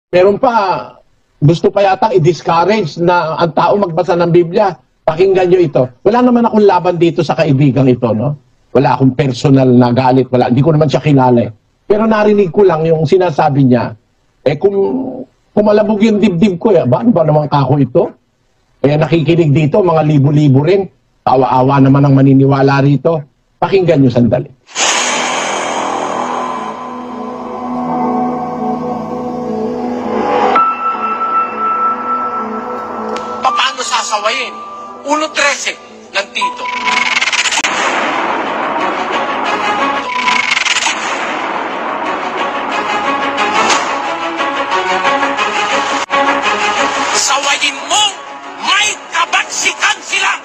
Meron pa, gusto pa yata i-discourage na ang tao magbasa ng Biblia. Pakinggan nyo ito. Wala naman akong laban dito sa kaibigang ito, no? Wala akong personal na galit. Wala. Hindi ko naman siya kilala eh. Pero narinig ko lang yung sinasabi niya. Kung malabog yung dibdib ko, ano ba naman kako ito? Nakikinig dito, mga libo-libo rin. Awa-awa naman ang maniniwala rito. Pakinggan nyo sandali. Paano sasawayin? 1.13 nandito. Sawayin mo, may kabaksikan sila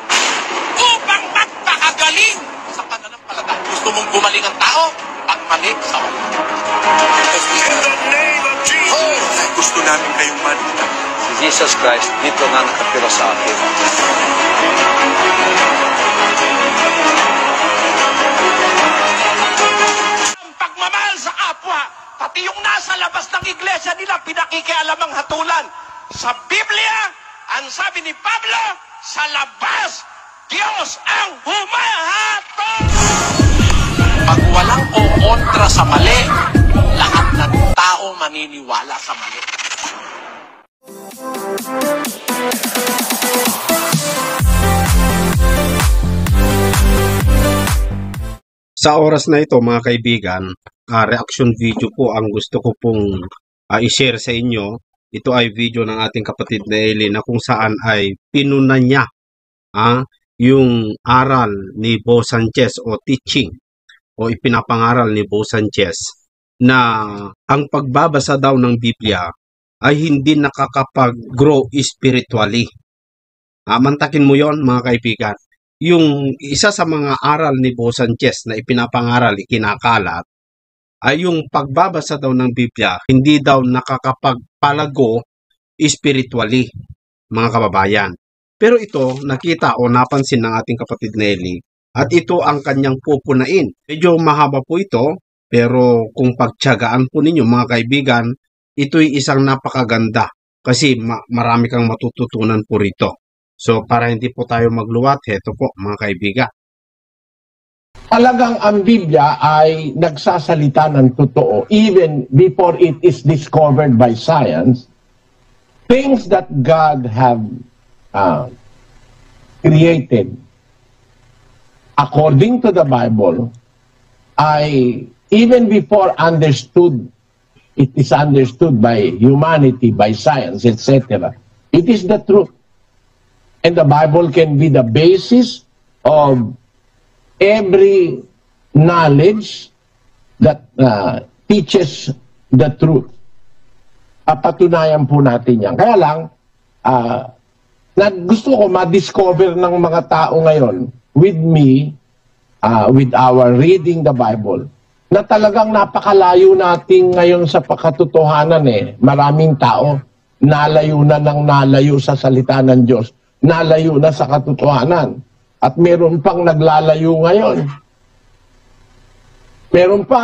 upang magpakagaling sa pananampalataya. Gusto mong gumaling ang tao? Pag mali, sawayin. In the name of Jesus! Gusto namin kayong malita. Si Jesus Christ dito na nakatira sa akin. Ang pagmamahal sa kapwa, pati yung nasa labas ng iglesia nila, pinakikialam ang hatulan. Sa Biblia, ang sabi ni Pablo, sa labas, Diyos ang humahatol. Pag walang o kontra sa mali, lahat ng tao maniniwala sa mali. Sa oras na ito mga kaibigan, reaction video po ang gusto ko pong i-share sa inyo. Ito ay video ng ating kapatid na Eli na kung saan ay pinuna niya yung aral ni Bo Sanchez o teaching o ipinapangaral ni Bo Sanchez na ang pagbabasa daw ng Biblia ay hindi nakakapag-grow spiritually. Mantakin mo yon mga kaibigan. Yung isa sa mga aral ni Bo Sanchez na ipinapangaral, ikinakalat, ay yung pagbabasa daw ng Biblia, hindi daw nakakapagpalago spiritually, mga kababayan. Pero ito, nakita o napansin ng ating kapatid Nelly, at ito ang kanyang pupunain. Medyo mahaba po ito, pero kung pagtiyagaan po ninyo mga kaibigan, ito'y isang napakaganda kasi marami kang matututunan po rito. So, para hindi po tayo magluwat, heto po mga kaibigan. Talagang ang Biblia ay nagsasalita ng totoo even before it is discovered by science. Things that God have created according to the Bible ay even before it is understood by humanity, by science, etc. It is the truth. And the Bible can be the basis of every knowledge that teaches the truth. Patunayan po natin yan. Kaya lang, gusto ko ma-discover ng mga tao ngayon with me, with our reading the Bible, na talagang napakalayo natin ngayon sa katotohanan eh. Maraming tao nalayo na ng nalayo sa salita ng Diyos. Nalayo na sa katotohanan. At meron pang naglalayo ngayon. Meron pa,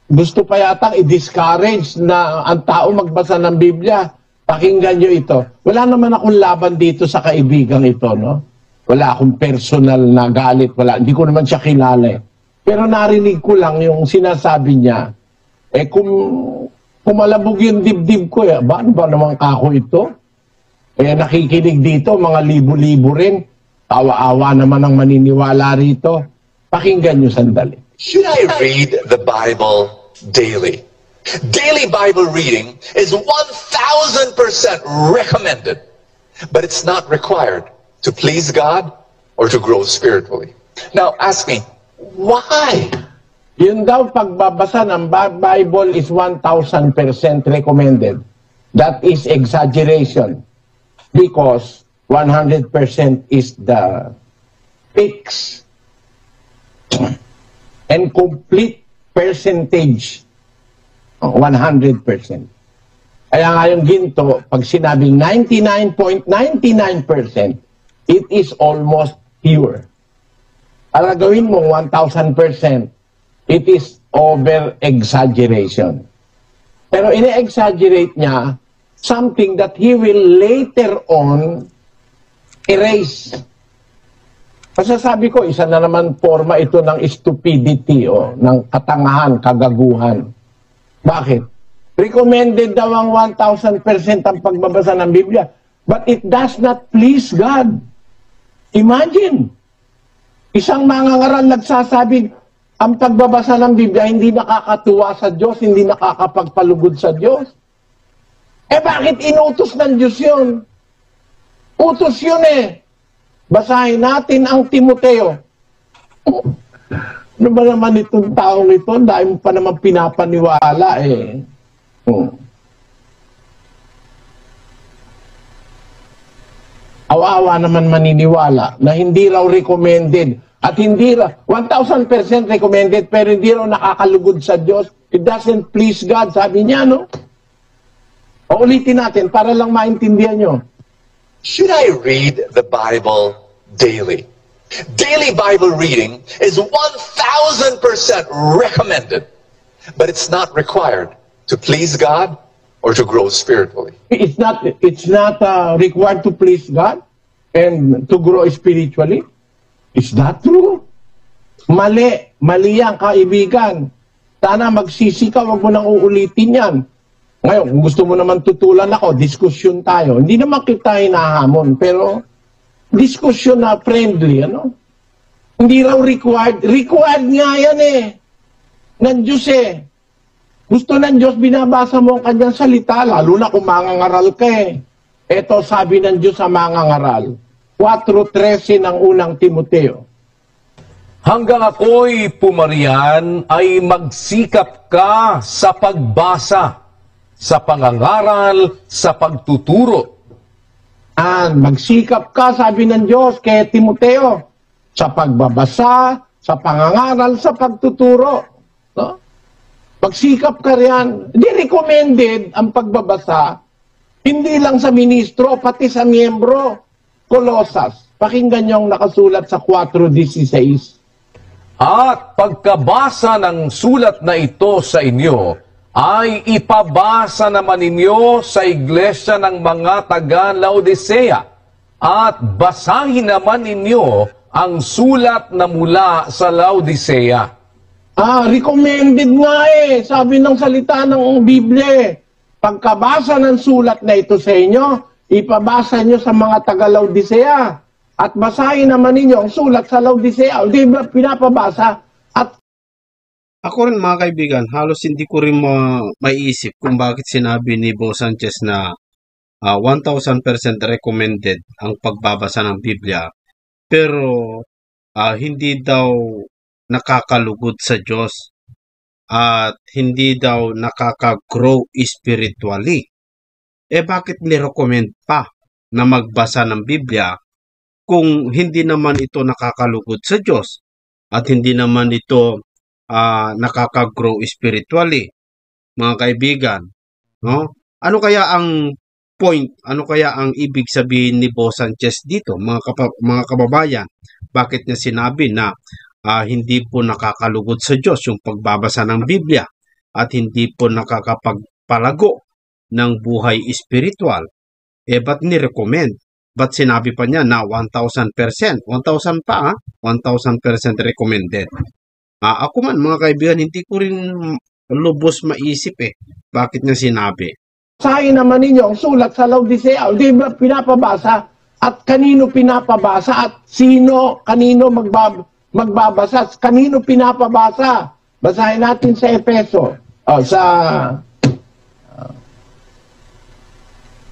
gusto pa yata i-discourage na ang tao magbasa ng Biblia. Pakinggan nyo ito. Wala naman akong laban dito sa kaibigang ito, no? Wala akong personal na galit. Wala. Hindi ko naman siya kilala eh. Pero narinig ko lang yung sinasabi niya. Kung malabog yung dibdib ko, ano ba naman kako ito? Nakikinig dito, mga libo-libo rin. Awa-awa naman ang maniniwala rito. Pakinggan nyo sandali. Should I read the Bible daily? Daily Bible reading is 1,000% recommended, but it's not required to please God or to grow spiritually. Now, ask me, why? Yun daw, pagbabasa ng Bible is 1,000% recommended. That is exaggeration. Because 100% is the fixed and complete percentage. 100%. Kaya nga yung ginto, pag sinabing 99.99%, it is almost pure. Para gawin mo 1,000%, it is over-exaggeration. Pero ine-exaggerate niya something that he will later on erase. Masasabi ko, isa na naman forma ito ng stupidity o ng katangahan, kagaguhan. Bakit? Recommended daw ang 1,000% ang pagbabasa ng Biblia. But it does not please God. Imagine, isang mangangaral nagsasabi, ang pagbabasa ng Biblia hindi nakakatuwa sa Diyos, hindi nakakapagpalugod sa Diyos. Eh bakit inutos ng Diyos yun? Utos yun eh. Basahin natin ang Timoteo. Ano ba naman itong taong ito? Dahil mo pa naman pinapaniwala eh. Awa-awa naman maniniwala na hindi raw recommended at hindi raw 1,000% recommended pero hindi raw nakakalugod sa Diyos. It doesn't please God, sabi niya, no? O ulitin natin para lang maintindihan nyo. Should I read the Bible daily? Daily Bible reading is 1,000% recommended, but it's not required to please God or to grow spiritually. It's not required to please God and to grow spiritually. Is that true? Mali. Mali yan, kaibigan. Sana magsisika, wag mo nang uulitin yan. Ngayon, kung gusto mo naman tutulan ako, diskusyon tayo. Hindi naman kita hinahamon, pero diskusyon na friendly, ano? Hindi raw required. Required nga yan eh. Ng Diyos eh. Gusto ng Diyos, binabasa mo ang kanyang salita, lalo na kung mangangaral ka eh. Ito sabi ng Diyos sa mangangaral. 4:13 ng unang Timoteo. Hanggang ako'y pumarian ay magsikap ka sa pagbasa, sa pangangaral, sa pagtuturo. Magsikap ka, sabi ng Diyos kay Timoteo, sa pagbabasa, sa pangangaral, sa pagtuturo. No? Magsikap ka riyan. Hindi recommended ang pagbabasa, hindi lang sa ministro, pati sa miyembro. Colosas. Pakinggan niyo ang nakasulat sa 4:16. At pagkabasa ng sulat na ito sa inyo, ay ipabasa naman ninyo sa iglesia ng mga taga-Laodicea at basahin naman ninyo ang sulat na mula sa Laodicea. Recommended nga eh. Sabi ng salita ng Biblia eh. Pagkabasa ng sulat na ito sa inyo, ipabasa nyo sa mga taga-Laodicea at basahin naman ninyo ang sulat sa Laodicea. Di ba pinapabasa? At Ako rin mga kaibigan, halos hindi ko rin maiisip kung bakit sinabi ni Bo Sanchez na 1,000% recommended ang pagbabasa ng Biblia. Pero hindi daw nakakalugod sa Diyos at hindi daw nakaka-grow spiritually. Bakit ni-recommend pa na magbasa ng Biblia kung hindi naman ito nakakalugod sa Diyos at hindi naman ito nakaka-grow spiritually, mga kaibigan, no? Ano kaya ang point? Ano kaya ang ibig sabihin ni Bo Sanchez dito, mga kababayan? Bakit niya sinabi na hindi po nakakalugod sa Diyos yung pagbabasa ng Biblia at hindi po nakakapagpalago ng buhay spiritual? Ba't ni-recommend? Ba't sinabi pa niya na 1,000%? 1,000 pa, 1,000% recommended. Ako man, mga kaibigan, hindi ko rin lubos maisip bakit niya sinabi. basahin naman ninyo ang sulat sa Laodicea. Di ba pinapabasa? At kanino pinapabasa? At kanino magbabasa? Kanino pinapabasa? Basahin natin sa Efeso. Sa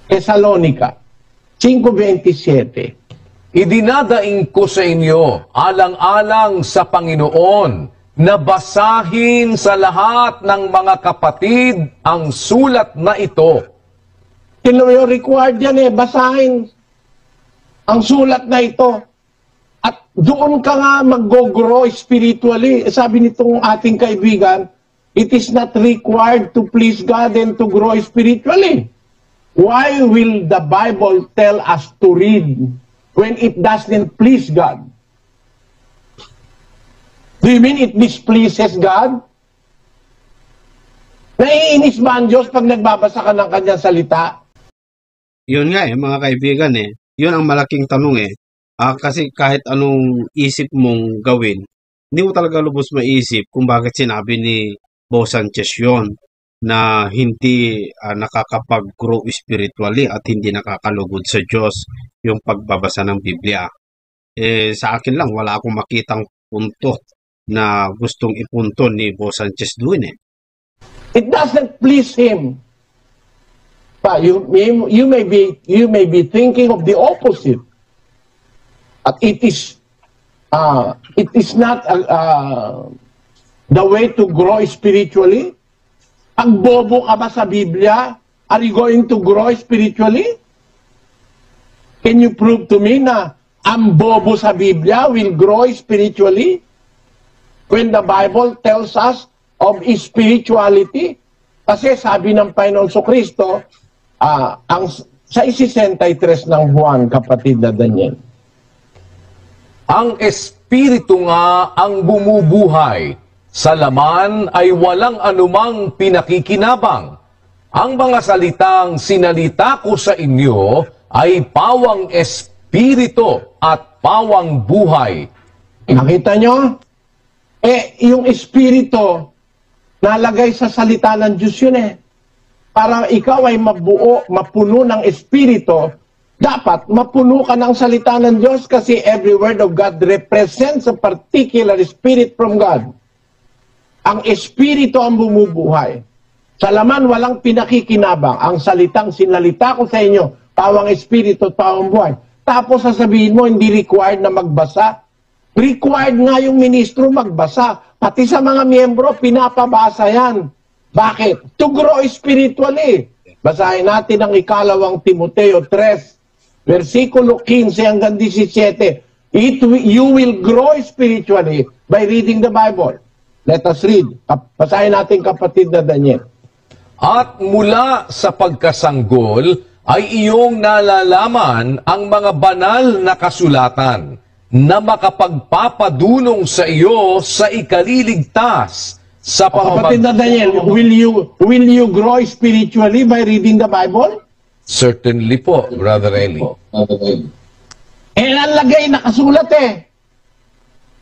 Thessalonica 5:27. Idinadaing ko sa inyo, alang-alang sa Panginoon, na basahin sa lahat ng mga kapatid ang sulat na ito. Required yan basahin ang sulat na ito. At doon ka nga mag-grow spiritually. Sabi nitong ating kaibigan, it is not required to please God and to grow spiritually. Why will the Bible tell us to read when it doesn't please God? Do you mean it displeases God? Naiinis ba ang Diyos pag nagbabasa ka ng kanyang salita? Yun nga mga kaibigan Yun ang malaking tanong kasi kahit anong isip mong gawin, hindi mo talaga lubos maisip kung bakit sinabi ni Bo Sanchez yun na hindi nakakapag-grow spiritually at hindi nakakalugod sa Diyos yung pagbabasa ng Biblia. Sa akin lang, wala akong makitang punto na gustong ipunto ni Bo Sanchez doon It doesn't please him. But you may be thinking of the opposite. At it is not the way to grow spiritually. Pag bobo ka ba sa Biblia, are you going to grow spiritually? Can you prove to me na ang bobo sa Biblia will grow spiritually? When the Bible tells us of spirituality, kasi sabi ng Panginoon Kristo, sa 63 ng Juan, kapatid na Daniel. Ang Espiritu nga ang bumubuhay, sa laman ay walang anumang pinakikinabang. Ang mga salitang sinalita ko sa inyo ay pawang Espiritu at pawang buhay. Nakita nyo? Yung Espiritu, nalagay sa salita ng Diyos yun Para ikaw ay mapuno ng Espiritu, dapat mapuno ka ng salita ng Diyos kasi every word of God represents a particular spirit from God. Ang Espiritu ang bumubuhay. Sa laman, walang pinakikinabang. Ang salitang sinalita ko sa inyo, pawang Espiritu at pawang buhay. Tapos sasabihin mo, hindi required na magbasa. Required nga yung ministro magbasa. Pati sa mga miyembro, pinapabasa yan. Bakit? To grow spiritually. Basahin natin ang 2 Timoteo 3, versikulo 15 hanggang 17. You will grow spiritually by reading the Bible. Let us read. Basahin natin, kapatid na Daniel. At mula sa pagkasanggol ay iyong nalalaman ang mga banal na kasulatan na makapagpapadunong sa iyo sa ikaliligtas sa Kapatid na Daniel, will you grow spiritually by reading the Bible? Certainly po, Brother Eli. Nalagay, nakasulat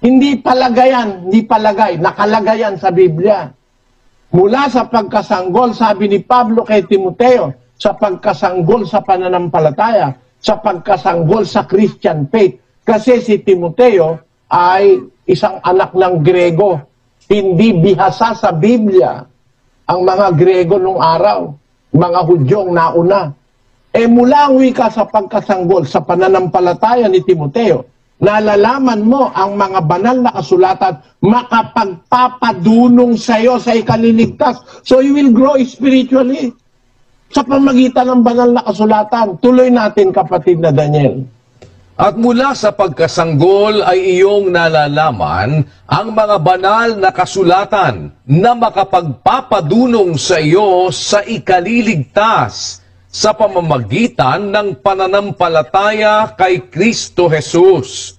Hindi palagay, nakalagayan sa Biblia. Mula sa pagkasanggol, sabi ni Pablo kay Timoteo, sa pagkasanggol sa pananampalataya, sa pagkasanggol sa Christian faith. Kasi si Timoteo ay isang anak ng Grego. Hindi bihasa sa Biblia ang mga Grego nung araw, mga Hudyong nauna. Mula ang wika sa pagkasanggol sa pananampalataya ni Timoteo, nalalaman mo ang mga banal na kasulatan makapagpapadunong sa iyo sa ikaliligtas. So you will grow spiritually sa pamagitan ng banal na kasulatan. Tuloy natin, kapatid na Daniel. At mula sa pagkasanggol ay iyong nalalaman ang mga banal na kasulatan na makapagpapadunong sa iyo sa ikaliligtas sa pamamagitan ng pananampalataya kay Kristo Jesus.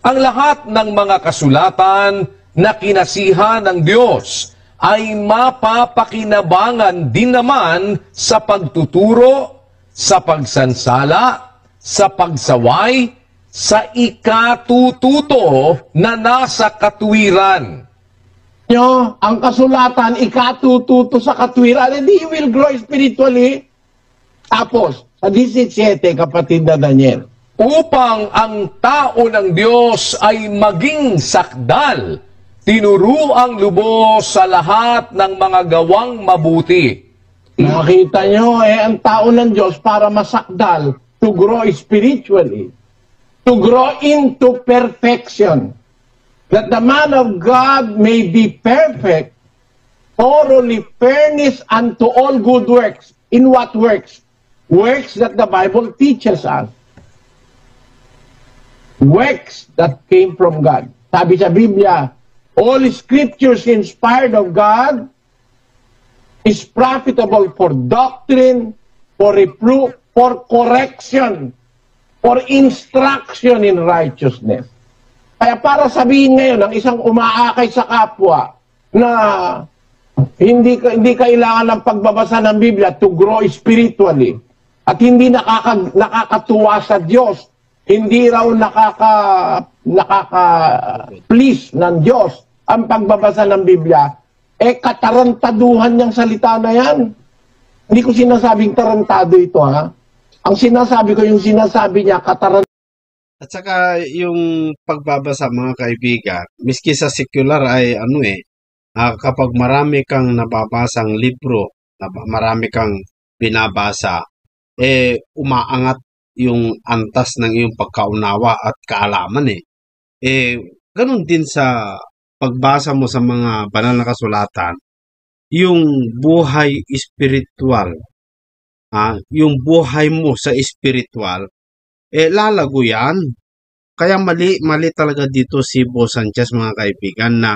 Ang lahat ng mga kasulatan na kinasihan ng Diyos ay mapapakinabangan din naman sa pagtuturo, sa pagsansala, sa pagsaway, sa ikatututo na nasa katuwiran. Ang kasulatan, ikatututo sa katuwiran, and you will grow spiritually. Tapos, sa 17, kapatid na Daniel. Upang ang tao ng Diyos ay maging sakdal, tinuruang lubos sa lahat ng mga gawang mabuti. Nakita nyo, ang tao ng Diyos para masakdal, to grow spiritually, to grow into perfection, that the man of God may be perfect, thoroughly furnished unto all good works. In what works? Works that the Bible teaches us. Works that came from God. Sabi sa Biblia, all scriptures inspired of God is profitable for doctrine, for reproof, for correction, for instruction in righteousness. Kaya para sabihin ngayon ng isang umaakay sa kapwa na Hindi kailangan ng pagbabasa ng Biblia to grow spiritually. At hindi nakakatuwa sa Diyos. Hindi raw nakaka-please ng Diyos ang pagbabasa ng Biblia. Katarantaduhan niyang salita na yan. Hindi ko sinasabing tarantado ito, ha? Ang sinasabi ko, yung sinasabi niya, At saka yung pagbabasa, mga kaibigan, miski sa secular ay kapag marami kang nababasang libro, marami kang binabasa, umaangat yung antas ng iyong pagkaunawa at kaalaman ganun din sa pagbasa mo sa mga banal na kasulatan, yung buhay spiritual, yung buhay mo sa spiritual, lalago yan. Kaya mali talaga dito si Bo Sanchez, mga kaibigan, na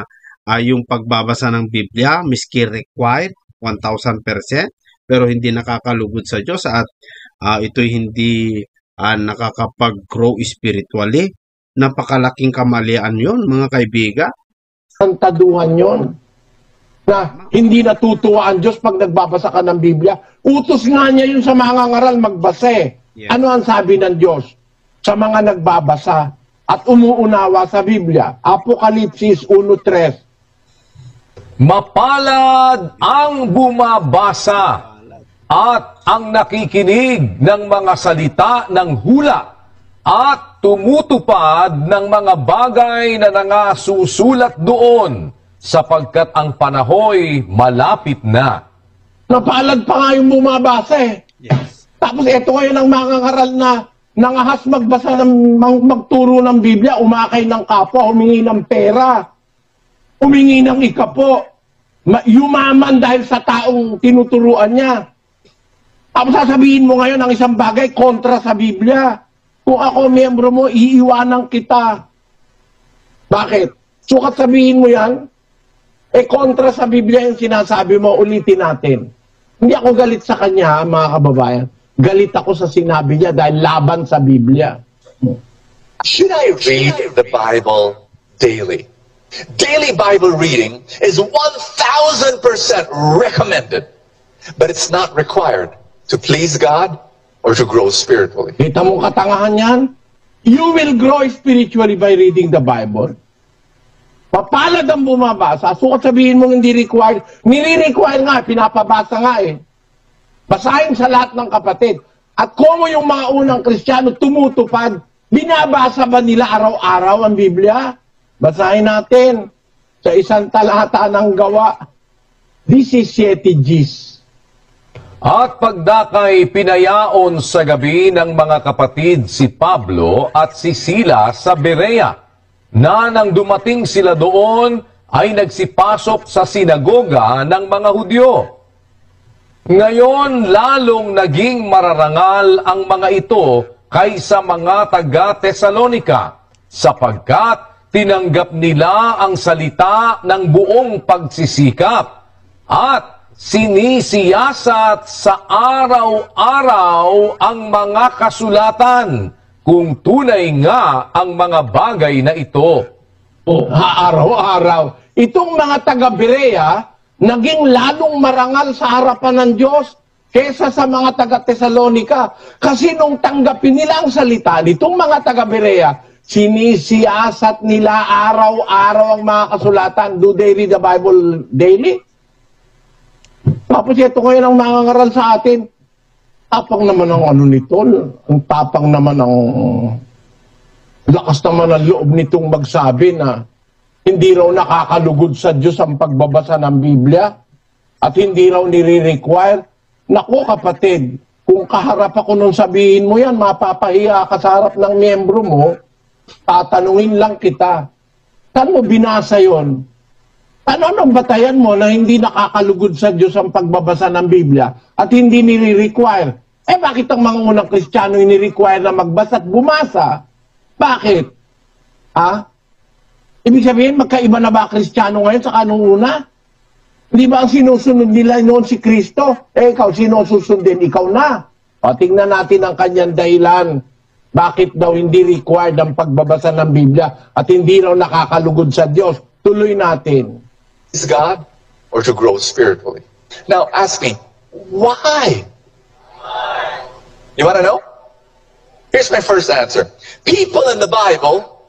yung pagbabasa ng Biblia, miski required 1,000%, pero hindi nakakalugod sa Diyos at ito'y hindi nakakapag-grow spiritually. Napakalaking kamalian yon, mga kaibigan. tarantaduhan yon. Na hindi natutuwa ang Diyos pag nagbabasa ka ng Biblia. Utos nga niya yun sa mga ngaral magbasa. Yeah. Ano ang sabi ng Diyos sa mga nagbabasa at umuunawa sa Biblia? Apokalipsis 1:3. Mapalad ang bumabasa at ang nakikinig ng mga salita ng hula at tumutupad ng mga bagay na nangasusulat doon, sapagkat ang panahoy malapit na. Napalad pa nga yung bumabasa Yes. Tapos ito kayo ng mga ngaral na nangahas magbasa magturo ng Biblia, umakay ng kapwa, humingi ng pera, humingi ng ikapo, yumaman dahil sa taong tinuturuan niya. Tapos sasabihin mo ngayon ang isang bagay kontra sa Biblia. Kung ako miyembro mo, iiwanan kita. Bakit? Sukat sabihin mo yan? Kontra sa Biblia yung sinasabi mo, ulitin natin. Hindi ako galit sa kanya, mga kababayan. Galit ako sa sinabi niya dahil laban sa Biblia. Should I read the Bible daily? Daily Bible reading is 1,000% recommended, but it's not required to please God or to grow spiritually. Kita mo katangahan yan? You will grow spiritually by reading the Bible. Papalad ang bumabasa. Sukat sabihin mong hindi required. Nire-require nga, pinapabasa nga Basahin sa lahat ng kapatid. At kung yung mga unang Kristiyano tumutupad, binabasa ba nila araw-araw ang Biblia? Basahin natin sa isang talata ng Gawa, 17 Gs. At pagdakay pinayaon sa gabi ng mga kapatid si Pablo at si Sila sa Berea, na nang dumating sila doon ay nagsipasok sa sinagoga ng mga Hudyo. Ngayon lalong naging mararangal ang mga ito kaysa mga taga-Tesalonika, sapagkat tinanggap nila ang salita ng buong pagsisikap at sinisiyasat sa araw-araw ang mga kasulatan, kung tunay nga ang mga bagay na ito. Araw-araw. Itong mga taga-Berea, naging lalong marangal sa harapan ng Diyos kesa sa mga taga-Tesalonika. Kasi nung tanggapin nila ang salita nitong mga taga-Berea, sinisiyasat nila araw-araw ang mga kasulatan. Do they read the Bible daily? Tapos ito ngayon ang mga ngaral sa atin. Tapang naman ang ano nito. Ang tapang naman ang lakas naman ang loob nitong magsabi na hindi raw nakakalugod sa Diyos ang pagbabasa ng Biblia at hindi raw nire-require. Naku kapatid, kung kaharap ako nung sabihin mo yan, mapapahiya ka sa harap ng miyembro mo, tatanungin lang kita. Saan mo binasa yon? Ano nang batayan mo na hindi nakakalugod sa Diyos ang pagbabasa ng Biblia at hindi nire-require? Bakit ang mga unang Kristiyano nire-require na magbasa at bumasa? Bakit? Ibig sabihin, magkaiba na ba Kristiyano ngayon sa kanong una? Hindi ba ang sinusunod nila noon si Kristo? Ikaw, sino susundin? Ikaw na. O, tingnan natin ang kanyang dahilan. Bakit daw hindi required ang pagbabasa ng Biblia at hindi raw nakakalugod sa Diyos? Tuloy natin. Please God or to grow spiritually? Now, ask me, why? You want to know? Here's my first answer. People in the Bible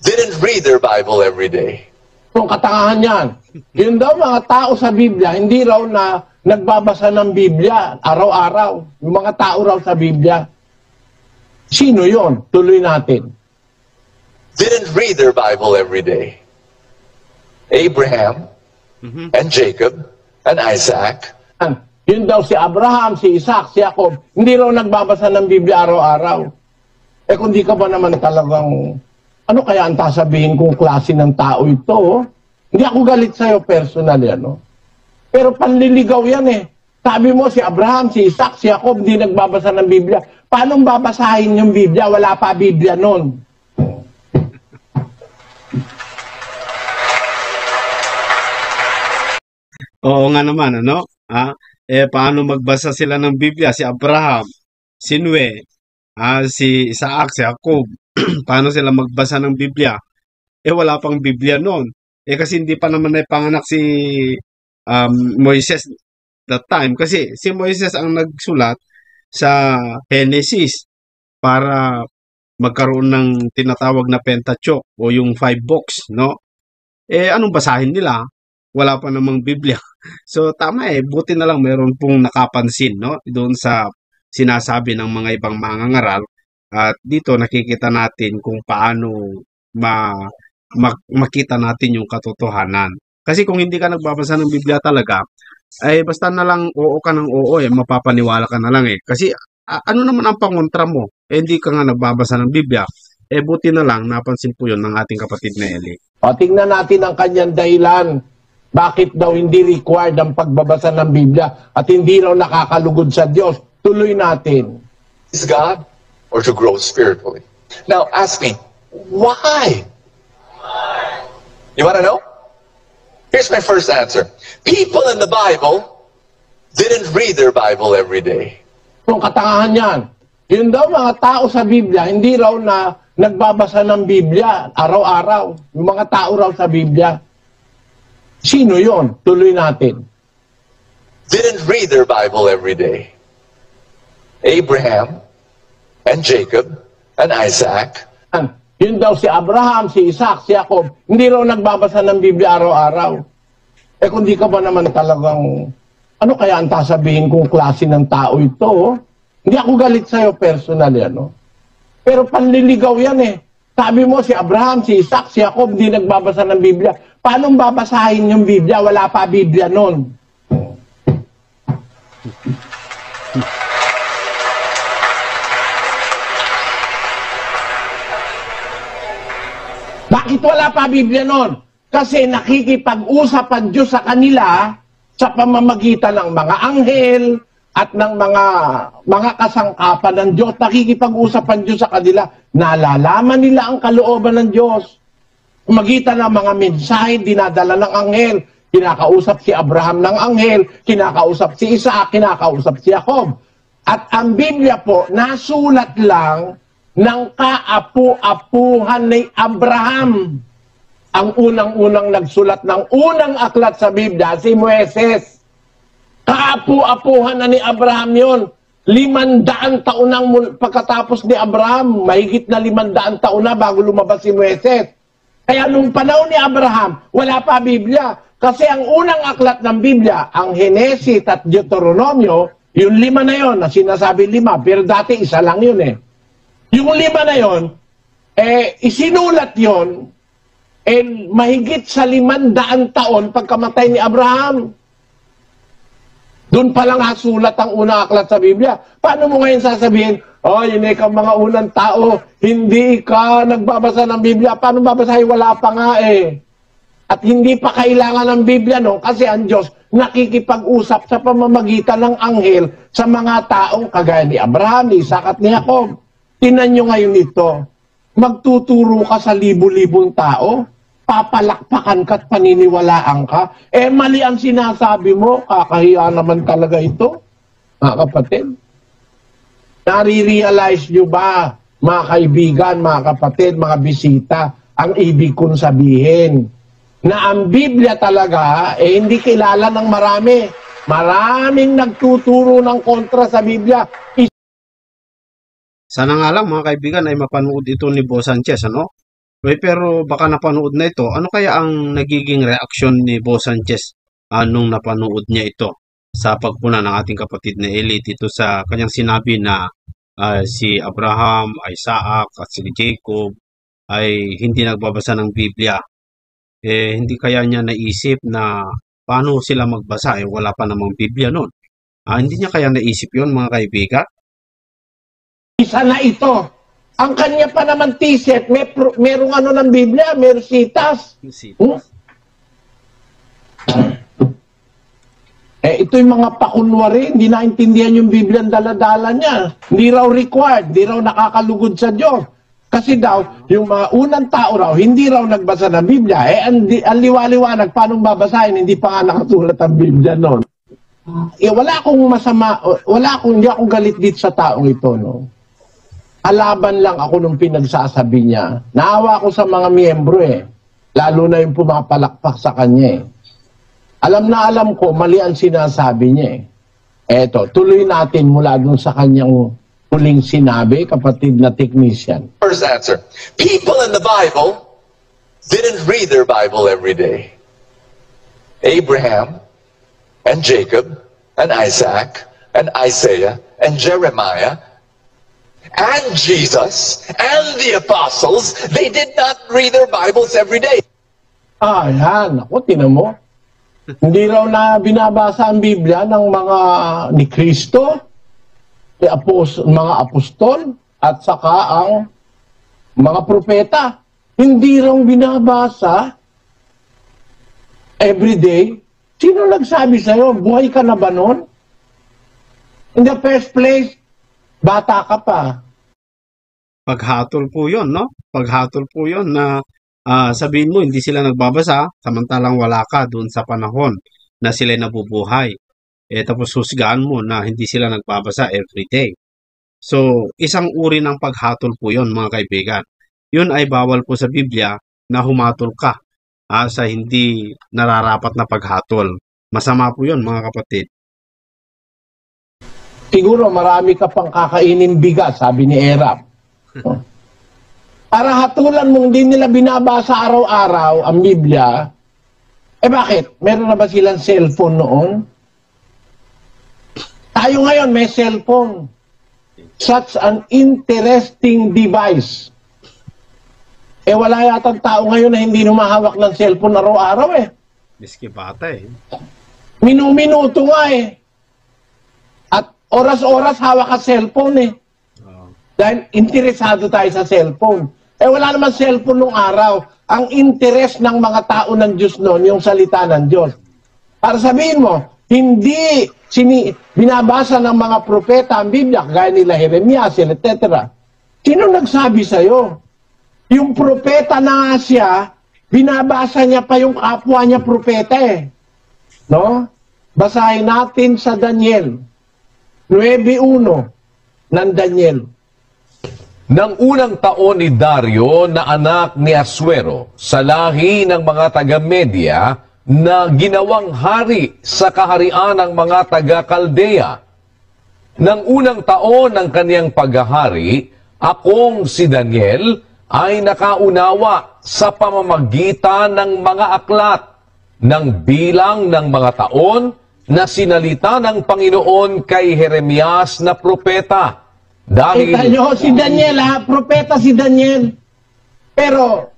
didn't read their Bible every day. Kung katangahan yan. Yun daw mga tao sa Biblia, hindi raw na nagbabasa ng Biblia araw-araw. Yung mga tao raw sa Biblia. Sino yon? Tuloy natin. Didn't read their Bible every day. Abraham and Jacob and Isaac. Yun daw si Abraham, si Isaac, si Jacob. Hindi raw nagbabasa ng Biblia araw-araw. Eh kung di ka ba naman talagang, ano kaya ang sasabihin kong klase ng tao ito? Oh? Hindi ako galit sa'yo personally, ano? Pero panliligaw yan eh. Sabi mo si Abraham, si Isaac, si Jacob, hindi nagbabasa ng Biblia. Paano babasahin yung Biblia? Wala pa Biblia nun. Oo nga naman, ano? Paano magbasa sila ng Biblia? Si Abraham, si Noe, si Isaac, si Jacob. Paano sila magbasa ng Biblia? Wala pang Biblia noon. Kasi hindi pa naman naipanganak si Moises that time. Kasi si Moises ang nagsulat sa Genesis para magkaroon ng tinatawag na Pentateuch o yung 5 books, no? Anong basahin nila? Wala pa namang Biblia. So tama buti na lang meron pong nakapansin, no? Doon sa sinasabi ng mga ibang mangangaral. At dito nakikita natin kung paano makita natin yung katotohanan. Kasi kung hindi ka nagbabasa ng Biblia talaga, basta na lang oo ka ng oo, mapapaniwala ka na lang Kasi ano naman ang pangontra mo? Hindi ka nga nagbabasa ng Biblia. Buti na lang, napansin po yun ng ating kapatid na Eli. O, tingnan natin ang kanyang dahilan. Bakit daw hindi required ang pagbabasa ng Biblia at hindi raw nakakalugod sa Diyos? Tuloy natin. Is God or to grow spiritually? Now, ask me, why? You want to know? Here's my first answer. People in the Bible didn't read their Bible every day. Kung katangahan yan. Yun daw mga tao sa Biblia, hindi raw na nagbabasa ng Biblia araw-araw. Yung mga tao raw sa Biblia. Sino yon? Tuloy natin. Didn't read their Bible every day. Abraham and Jacob and Isaac. Yun daw si Abraham, si Isaac, si Jacob. Hindi raw nagbabasa ng Biblia araw-araw. Kung di ka ba naman talagang, ano kaya ang sasabihin kong klase ng tao ito? Oh? Hindi ako galit sa'yo personally, ano? Pero panliligaw yan Sabi mo si Abraham, si Isaac, si Jacob, hindi nagbabasa ng Biblia. Paano babasahin yung Biblia? Wala pa Biblia nun. Bakit wala pa Biblia nun? Kasi nakikipag-usap ang Diyos sa kanila sa pamamagitan ng mga anghel at ng mga kasangkapan ng Diyos. Nakikipag-usap ang Diyos sa kanila. Nalalaman nila ang kalooban ng Diyos. Magitan ng mga mensahe, dinadala ng anghel. Kinakausap si Abraham ng anghel, kinakausap si Isaac, kinakausap si Jacob. At ang Biblia po, nasulat lang ng kaapu-apuhan ni Abraham. Ang unang-unang nagsulat ng unang aklat sa Biblia, si Moises. Kaapu-apuhan na ni Abraham yon. 500 taon nang pagkatapos ni Abraham, mahigit na 500 taon na bago lumabas si Moises. Kaya nung panahon ni Abraham, wala pa Biblia. Kasi ang unang aklat ng Biblia, ang Genesis at Deuteronomio, yung 5 na yon, na sinasabi 5, pero dati isa lang yun Yung 5 na yon, isinulat yon, mahigit sa 500 taon pagkamatay ni Abraham. Doon pa lang sulat ang unang aklat sa Biblia. Paano mo ngayon sasabihin, yun ka mga unang tao, hindi ka nagbabasa ng Biblia. Paano babasahin? Wala pa nga At hindi pa kailangan ng Biblia kasi ang Diyos nakikipag-usap sa pamamagitan ng anghel sa mga taong kagaya ni Abraham, ni Isaac at ni Jacob. Tingnan nyo ngayon ito. Magtuturo ka sa libu-libong tao, papalakpakan ka at paniniwalaan ka. Mali ang sinasabi mo, kakahiya naman talaga ito, mga kapatid. Nare-realize nyo ba, mga kaibigan, mga kapatid, mga bisita, ang ibig kong sabihin na ang Biblia talaga hindi kilala ng marami. Maraming nagtuturo ng kontra sa Biblia. Sana nga lang mga kaibigan ay mapanood ito ni Bo Sanchez, ano? Pero baka napanood na ito. Ano kaya ang nagiging reaksyon ni Bo Sanchez nung napanood niya ito sa pagpuna ng ating kapatid na Eli dito sa kanyang sinabi na si Abraham, Isaac at si Jacob ay hindi nagbabasa ng Biblia? Hindi kaya niya naisip na paano sila magbasa? Wala pa namang Biblia noon. Hindi niya kaya naisip yon mga kaibigan? Isa na ito. Ang kanya pa naman t-shirt, merong ano ng Biblia, merong sitas. Ito yung mga pakunwari, hindi naintindihan yung Biblia ang daladala niya. Hindi raw required, hindi raw nakakalugod sa Diyos. Kasi daw, yung mga unang tao raw, hindi raw nagbasa ng Biblia. Ang liwa-liwanag, paano babasahin? Hindi pa nga nakasulat ang Biblia noon. Wala akong masama, hindi ako galit dito sa taong ito, no? Alaban lang ako nung pinagsasabi niya. Naawa ako sa mga miyembro lalo na yung pumapalakpak sa kanya Alam na alam ko, mali ang sinasabi niya Eto, tuloy natin mula dun sa kanyang huling sinabi, kapatid na technician. First answer. People in the Bible didn't read their Bible every day. Abraham and Jacob and Isaac and Isaiah and Jeremiah and Jesus and the apostles, they did not read their Bibles every day. Yan. Ako, tinan mo. Hindi raw na binabasa ang Biblia ng mga ni Kristo, mga apostol, at saka ang mga propeta. Hindi raw binabasa everyday. Sino nagsabi sa'yo? Buhay ka na ba nun? In the first place, bata ka pa. Paghatol po yun, no? Paghatol po yun na sabihin mo hindi sila nagbabasa, samantalang wala ka doon sa panahon na sila nabubuhay. Tapos husgaan mo na hindi sila nagbabasa everyday. So, isang uri ng paghatol po yun, mga kaibigan. Yun ay bawal po sa Biblia na humatol ka sa hindi nararapat na paghatol. Masama po yun, mga kapatid. Siguro marami ka pang kakainin bigas, sabi ni Erap. Para hatulan mong hindi nila binabasa araw-araw ang Biblia, bakit? Meron na ba silang cellphone noon? Tayo ngayon may cellphone. Such an interesting device. Wala yatang tao ngayon na hindi humahawak ng cellphone araw-araw Miski bata Minu-minuto nga At oras-oras hawak ka cellphone Dahil interesado tayo sa cellphone. Wala naman cellphone nung araw. Ang interes ng mga tao ng Diyos noon, yung salita ng Diyos. Para sabihin mo, hindi binabasa ng mga propeta ang Biblia, gaya nila Jeremias, etc. Sino nagsabi sa'yo? Yung propeta na nga siya, binabasa niya pa yung kapwa niya propeta No? Basahin natin sa Daniel. 9:1 ng Daniel. Nang unang taon ni Dario na anak ni Asuero sa lahi ng mga taga-Media na ginawang hari sa kaharian ng mga taga-Kaldea. Nang unang taon ng kaniyang paghahari, akong si Daniel ay nakaunawa sa pamamagitan ng mga aklat ng bilang ng mga taon na sinalita ng Panginoon kay Jeremias na propeta. Dahil Kita nyo, si Daniel propeta si Daniel. Pero,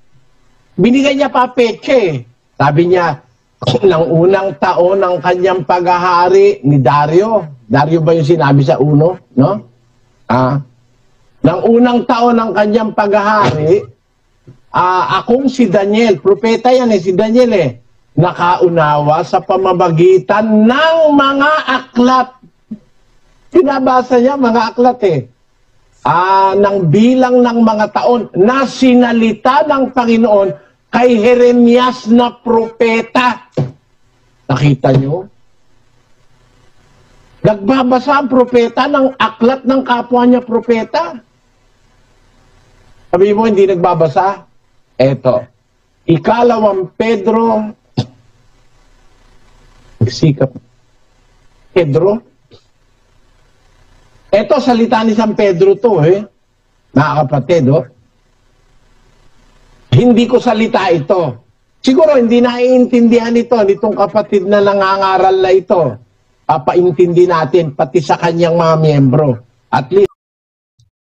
binigay niya pa peche. Sabi niya, ng unang taon ng kanyang paghahari ni Dario. Dario ba yung sinabi sa uno? No? Ng unang taon ng kanyang paghahari, akong si Daniel, propeta yan si Daniel nakaunawa sa pamamagitan ng mga aklat. Pinabasa niya mga aklat ng bilang ng mga taon na sinalita ng Panginoon kay Jeremias na propeta. Nakita nyo? Nagbabasa ang propeta ng aklat ng kapwa niya propeta. Sabi mo, hindi nagbabasa? Eto. Ikalawang Pedro, nagsikap, Pedro, eto salita ni San Pedro to mga kapatid, hindi ko salita ito. Siguro hindi naiintindihan ito, nitong kapatid na nangangaral na ito. Papaintindi natin, pati sa kanyang mga miyembro. At least,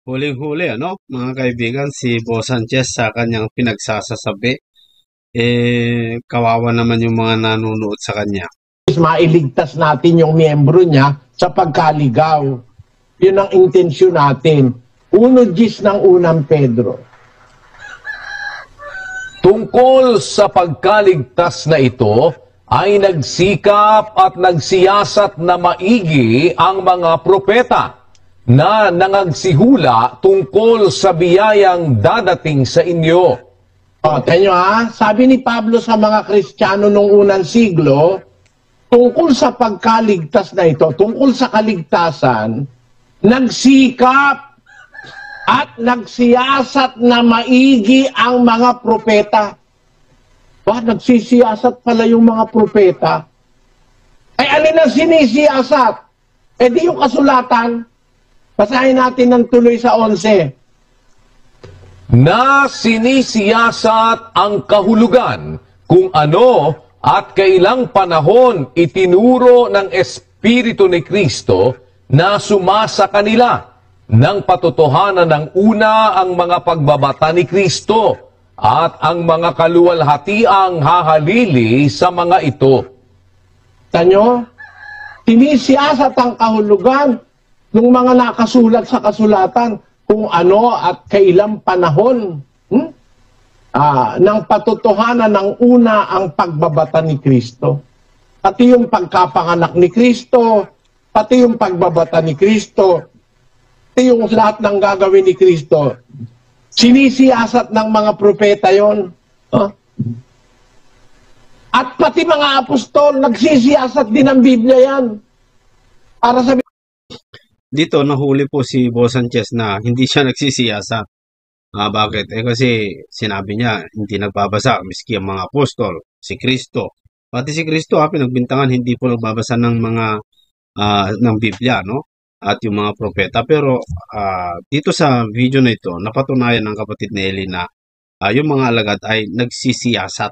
Huling-huli, mga kaibigan, si Bo Sanchez sa kanyang pinagsasasabi, kawawa naman yung mga nanonood sa kanya. mailigtas natin yung miyembro niya sa pagkaligaw. Yun ang intensyon natin. 1:10 ng unang Pedro. Tungkol sa pagkaligtas na ito, ay nagsikap at nagsiyasat na maigi ang mga propeta na nangagsihula tungkol sa biyayang dadating sa inyo. Tanyo sabi ni Pablo sa mga Kristiyano nung unang siglo, tungkol sa pagkaligtas na ito, tungkol sa kaligtasan, nagsikap at nagsiyasat na maigi ang mga propeta. Nagsisiyasat pala yung mga propeta. Ay, alin ang sinisiyasat? Di yung kasulatan. Basahin natin ng tuloy sa 11. Na sinisiyasat ang kahulugan kung ano at kailang panahon itinuro ng Espiritu ni Kristo na sumasa kanila ng patotohanan ng una ang mga pagbabata ni Kristo at ang mga kaluwalhatiang hahalili sa mga ito. Tanyo, sinisiyasat ang kahulugan ng mga nakasulat sa kasulatan kung ano at kailang panahon ng patotohanan ng una ang pagbabata ni Kristo. Pati yung pagkapanganak ni Kristo, pati yung pagbabata ni Kristo, pati yung lahat ng gagawin ni Kristo. Sinisiyasat ng mga propeta yon. At pati mga apostol, nagsisiyasat din ng Biblia yan. Para sa Dito nahuli po si Bo Sanchez na hindi siya nagsisiyasat. Bakit? Kasi sinabi niya hindi nagbabasa miski ang mga apostol, si Kristo. Pati si Kristo pinagbintangan hindi po nagbabasa ng mga ng Biblia, no? At yung mga propeta. Pero dito sa video na ito, napatunayan ng kapatid ni Eli na yung mga alagad ay nagsisiyasat.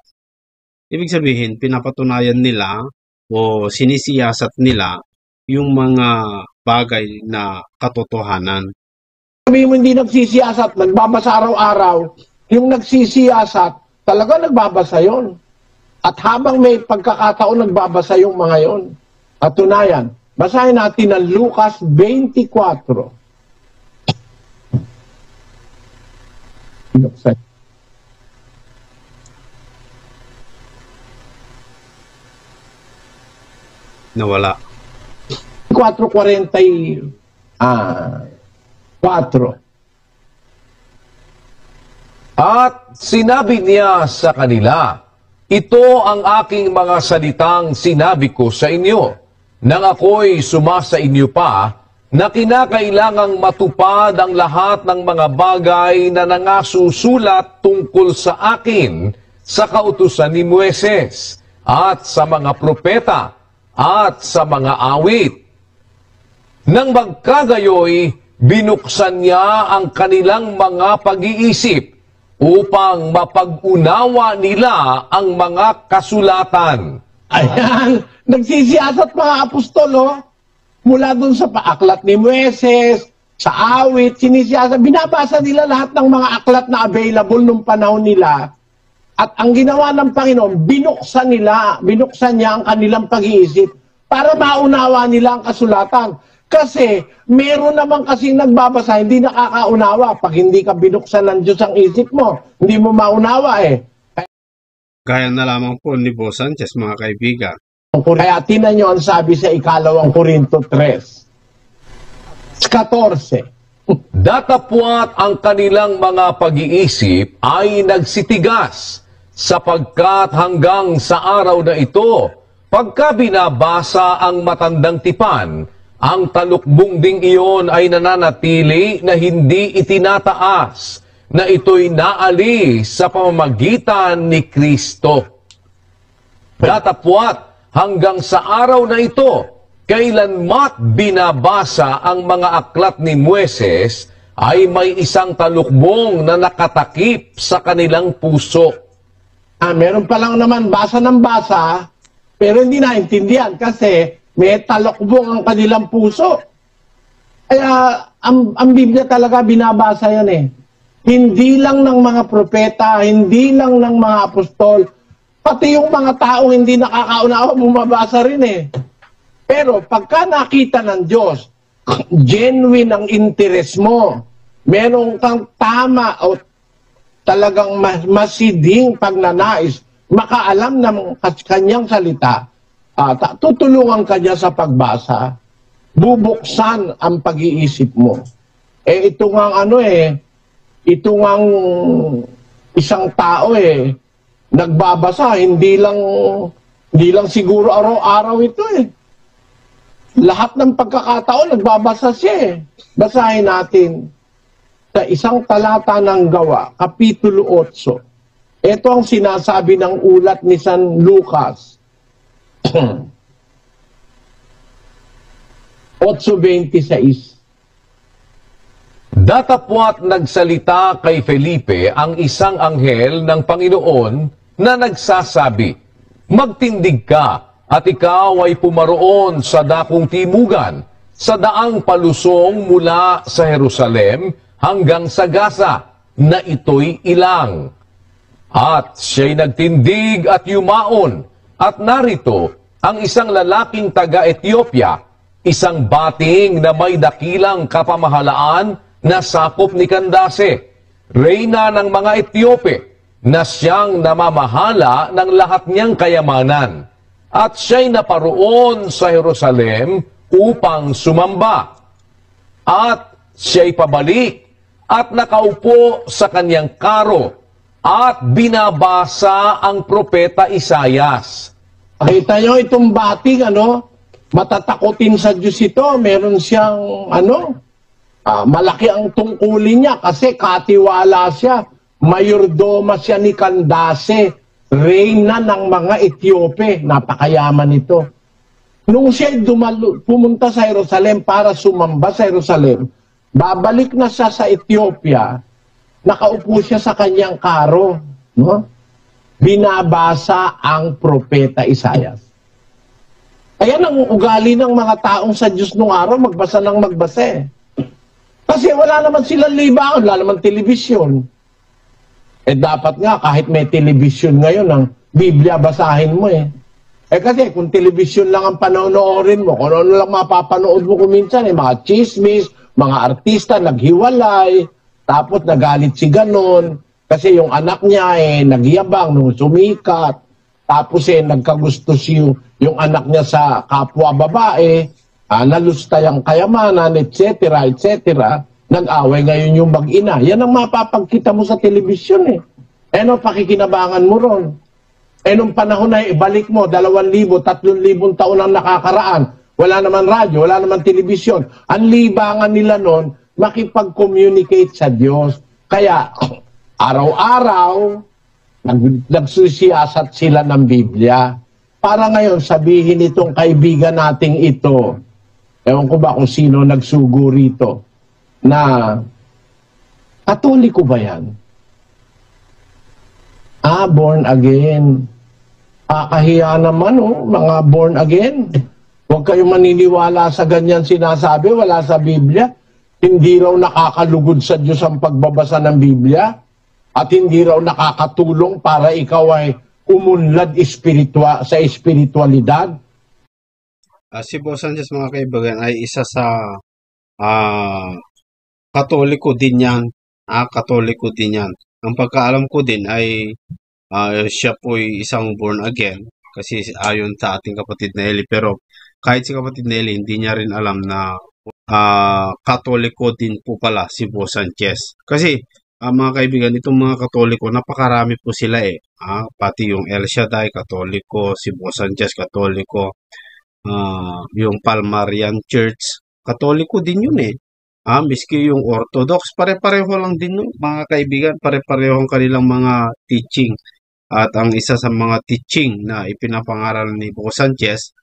Ibig sabihin, pinapatunayan nila o sinisiyasat nila yung mga bagay na katotohanan. Sabi mo hindi nagsisiyasat, nagbabasa araw-araw. Yung nagsisiyasat, talaga nagbabasa yon. At habang may pagkakataon, nagbabasa yung mga yon. Katunayan, basahin natin ang Lucas 24. Nawala. 4:44. At sinabi niya sa kanila, ito ang aking mga salitang sinabi ko sa inyo, nang ako'y sumasa inyo pa, na kinakailangang matupad ang lahat ng mga bagay na nangasusulat tungkol sa akin sa kautusan ni Moises at sa mga propeta at sa mga awit. Nang magkagayoy, binuksan niya ang kanilang mga pag-iisip upang mapag-unawa nila ang mga kasulatan. Ayan, nagsisiyasat mga apostol, mula dun sa paaklat ni Moises, sa awit, sinisiyasat, binabasa nila lahat ng mga aklat na available nung panahon nila. At ang ginawa ng Panginoon, binuksan niya ang kanilang pag-iisip para maunawa nila ang kasulatan. Kasi meron naman kasi nagbabasa, hindi nakakaunawa. Pag hindi ka binuksan ng Diyos ang isip mo, hindi mo maunawa Kaya na lamang po ni Bo Sanchez, mga kaibigan. Kaya tinan nyo ang sabi sa 2 Korinto 3:14. Datapwat ang kanilang mga pag-iisip ay nagsitigas, sapagkat hanggang sa araw na ito, pagka binabasa ang matandang tipan, ang talukbong ding iyon ay nananatili na hindi itinataas, na ito'y naali sa pamamagitan ni Kristo. Datapwat hanggang sa araw na ito, kailanmat binabasa ang mga aklat ni Moises, ay may isang talukbong na nakatakip sa kanilang puso. Meron pa lang naman basa ng basa, pero hindi naintindihan kasi may talukbong ang kanilang puso. Kaya ang Biblia talaga binabasa yan eh. Hindi lang ng mga propeta, hindi lang ng mga apostol, pati yung mga taong hindi nakakaunawa bumabasa rin eh. Pero pagka nakita ng Diyos, genuine ang interest mo, meron kang tama o talagang masiding pagnanais, makaalam ng kanyang salita, tutulungan ka niya sa pagbasa, bubuksan ang pag-iisip mo. Ito nga ito nga isang tao nagbabasa, hindi lang siguro araw-araw ito eh. Lahat ng pagkakataon, nagbabasa siya eh. Basahin natin sa isang talata ng Gawa, Kapitulo 8. Ito ang sinasabi ng ulat ni San Lucas. 8:26. Datapwat nagsalita kay Felipe ang isang anghel ng Panginoon na nagsasabi, "Magtindig ka at ikaw ay pumaroon sa dakong timugan, sa daang palusong mula sa Jerusalem hanggang sa Gaza, na ito'y ilang." At siya'y nagtindig at yumaon, at narito ang isang lalaking taga-Ethiopia, isang bating na may dakilang kapamahalaan na sakop ni Candace, reyna ng mga Etiope, na siyang namamahala ng lahat niyang kayamanan. At siya'y naparoon sa Jerusalem upang sumamba. At siya'y pabalik at nakaupo sa kanyang karo at binabasa ang propeta Isaias. Nakita nyo itong bating, matatakotin sa Diyos ito. Meron siyang, malaki ang tungkulin niya kasi katiwala siya. Mayordoma siya ni Candace, reyna ng mga Etiope. Napakayaman ito. Nung siya pumunta sa Jerusalem para sumamba sa Jerusalem, babalik na siya sa Ethiopia, nakaupo siya sa kanyang karo. No? Binabasa ang propeta Isaias. Kaya ang ugali ng mga taong sa Diyos nung araw, magbasa ng magbasa eh. Kasi wala naman silang libangan, wala naman telebisyon. Dapat nga, kahit may telebisyon ngayon, ang Biblia basahin mo eh. Kasi kung telebisyon lang ang panonoorin mo, kung ano lang mapapanood mo kuminsan, mga chismis, mga artista naghiwalay, tapos nagalit si ganon, kasi yung anak niya nagyabang nung sumikat, tapos nagkagusto yung anak niya sa kapwa babae, nalusta yung kayamanan, etc., etc., nag-away ngayon yung mag-ina. Yan ang mapapagkita mo sa telebisyon eh. Pakikinabangan mo ron. Nung panahon na ibalik mo, 2,000, 3,000 taon ang nakakaraan. Wala naman radyo, wala naman telebisyon. Ang libangan nila nun, makipag-communicate sa Diyos. Kaya, araw-araw, nagsusiyasat sila ng Biblia. Para ngayon, sabihin itong kaibigan nating ito, ewan ko ba kung sino nagsugo rito, na Katoliko ba yan? Born again. Kahiya naman, mga born again. Huwag kayong maniniwala sa ganyan sinasabi, wala sa Biblia. Hindi raw nakakalugod sa Diyos ang pagbabasa ng Biblia at hindi raw nakakatulong para ikaw ay umunlad sa espiritualidad. Si Boss Sanchez, mga kaibigan, ay isa sa Katoliko din yan. Katoliko din yan. Ang pagkaalam ko din ay siya po ay isang born again kasi ayon sa ating kapatid na Eli. Pero kahit si kapatid na Eli, hindi niya rin alam na Katoliko din po pala si Boss Sanchez. Kasi mga kaibigan, itong mga Katoliko, napakarami po sila pati yung El Shaddai, Katoliko, si Boss Sanchez, Katoliko, yung Palmarian Church, Katoliko din yun Miski yung Orthodox, pare-pareho lang din no, mga kaibigan, pare-pareho ang kanilang mga teaching. At ang isa sa mga teaching na ipinapangaral ni Bo Sanchez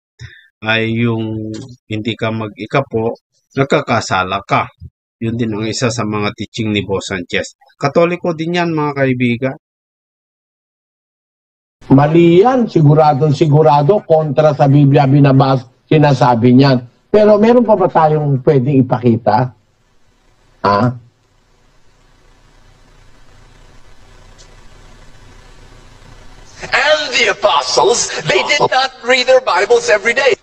ay yung hindi ka mag-ika po, nagkakasala ka. Yun din ang isa sa mga teaching ni Bo Sanchez. Katoliko din yan mga kaibigan. Mali yan, sigurado, kontra sa Biblia sinasabi niyan. Pero meron pa ba tayong pwedeng ipakita? Ha? And the apostles, they did not read their Bibles every day.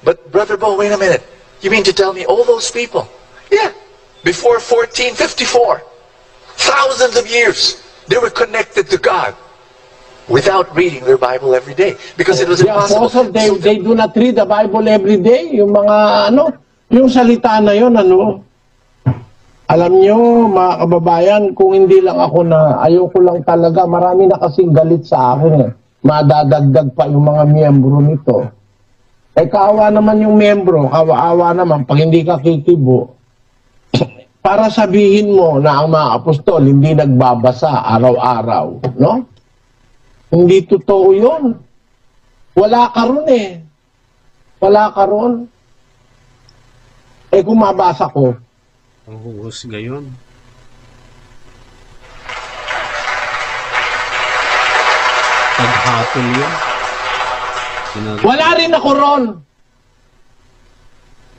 But Brother Bo, wait a minute. You mean to tell me all those people? Yeah. Before 1454, thousands of years, they were connected to God without reading their Bible every day. Because it was The impossible. apostles, they do not read the Bible every day. Yung mga yung salita na yun, alam nyo, mga kababayan, kung hindi lang ako ayoko lang talaga, marami na kasing galit sa akin. Madadagdag pa yung mga miyembro nito. Kaawa naman yung miyembro, kaawa naman pag hindi ka kikibo. Para sabihin mo na ang mga apostol hindi nagbabasa araw-araw, no? Hindi totoo yun. Wala ka ron eh. Wala ka ron. Kung mabasa ko, Ang huhus gayon. Paghatol yun. wala rin ako ron.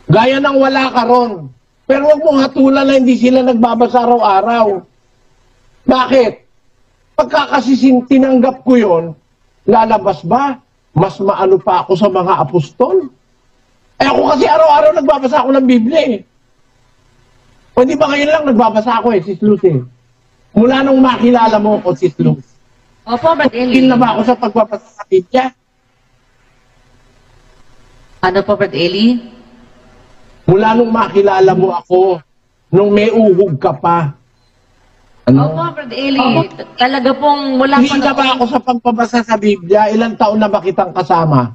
Gaya ng wala ka ron. Pero huwag mong hatulan na hindi sila nagbabasa araw-araw. Bakit? Pagka kasi tinanggap ko yon, lalabas ba? Mas maano pa ako sa mga apostol? Ako kasi araw-araw nagbabasa ako ng Biblia eh. O di ba ngayon lang nagbabasa ako Sis Luz eh. Mula nung makilala mo ako, Sis Luz. Opo, Brad Eli. Tigil na ba ako sa pagbabasa sa Biblia? Ano po, Brad Eli? Mula nung makilala mo ako, nung may uhog ka pa. Opo, Brad Eli. Talaga pong wala Tigil na ba ako sa pagbabasa sa Biblia? Ilang taon na ba kitang kasama?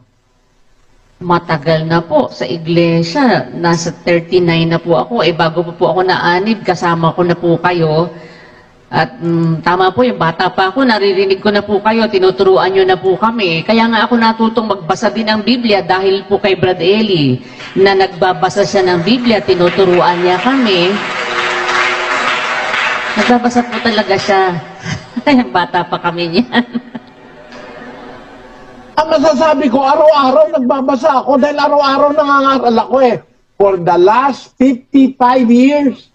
Matagal na po sa iglesia. Nasa 39 na po ako. Bago po ako naanib, kasama ko na po kayo. At tama po, yung bata pa ako, naririnig ko na po kayo, tinuturuan nyo na po kami. Kaya nga ako natutong magbasa din ng Biblia dahil po kay Brad Eli na nagbabasa siya ng Biblia, tinuturuan niya kami. Nagbabasa po talaga siya. Bata pa kami niyan. Ang masasabi ko, araw-araw nagbabasa ako dahil araw-araw nangangaral ako eh. For the last 55 years.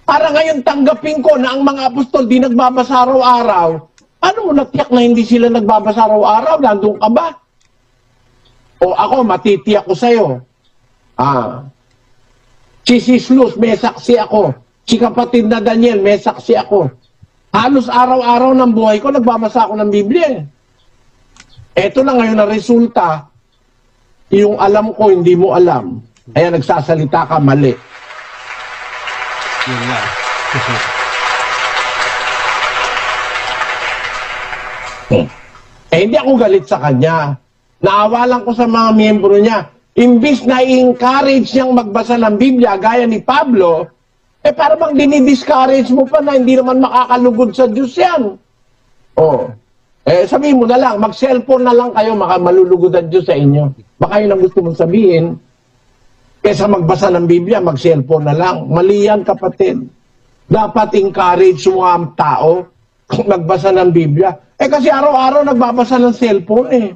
Para ngayon tanggapin ko na ang mga apostol di nagbabasa araw-araw. Ano mo natiyak na hindi sila nagbabasa araw-araw? Nandun ka ba? O ako, matitiyak ko sa'yo. Si Sis Luz, may saksi ako. Si kapatid na Daniel, may saksi ako. Halos araw-araw ng buhay ko, nagbabasa ako ng Biblia eh. Eto na ngayon na resulta, yung alam ko, hindi mo alam. Kaya nagsasalita ka mali. Yun lang. Hindi ako galit sa kanya. Naawa lang ko sa mga miyembro niya. Imbis na i-encourage niyang magbasa ng Biblia, gaya ni Pablo, para bang dinidiscourage mo pa na hindi naman makakalugod sa Diyos yan. Sabihin mo na lang, mag-cellphone na lang kayo, malulugod ang Diyos sa inyo. Baka yun ang gusto mong sabihin. Kesa magbasa ng Biblia, mag-cellphone na lang. Mali yan, kapatid. Dapat encourage mo ang tao magbasa ng Biblia. Kasi araw-araw nagbabasa ng cellphone eh.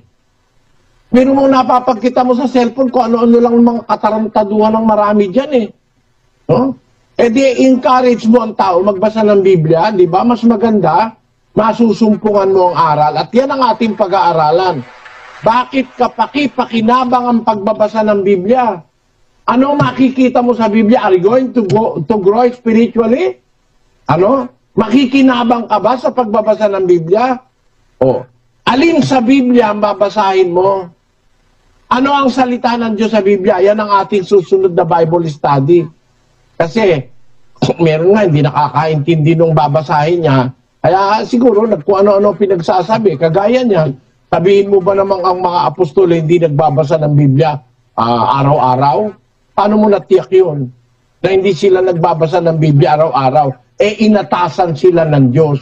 Meron mong napapagkita mo sa cellphone kung ano-ano lang mga katarantaduhan ng marami dyan eh. Di encourage mo ang tao magbasa ng Biblia, di ba? Mas maganda, masusumpungan mo ang aral. At yan ang ating pag-aaralan. Bakit pakinabang ang pagbabasa ng Biblia? Ano makikita mo sa Biblia? Are you going to grow spiritually? Makikinabang ka ba sa pagbabasa ng Biblia? Alin sa Biblia ang babasahin mo? Ano ang salita ng Diyos sa Biblia? Yan ang ating susunod na Bible study. Kasi, meron nga, hindi nakakaintindi nung babasahin niya. Kaya siguro, kung ano-ano pinagsasabi. Kagaya niyan, sabihin mo ba namang ang mga apostol hindi nagbabasa ng Biblia araw-araw? Paano mo natiyak yun? na hindi sila nagbabasa ng Biblia araw-araw, inatasan sila ng Diyos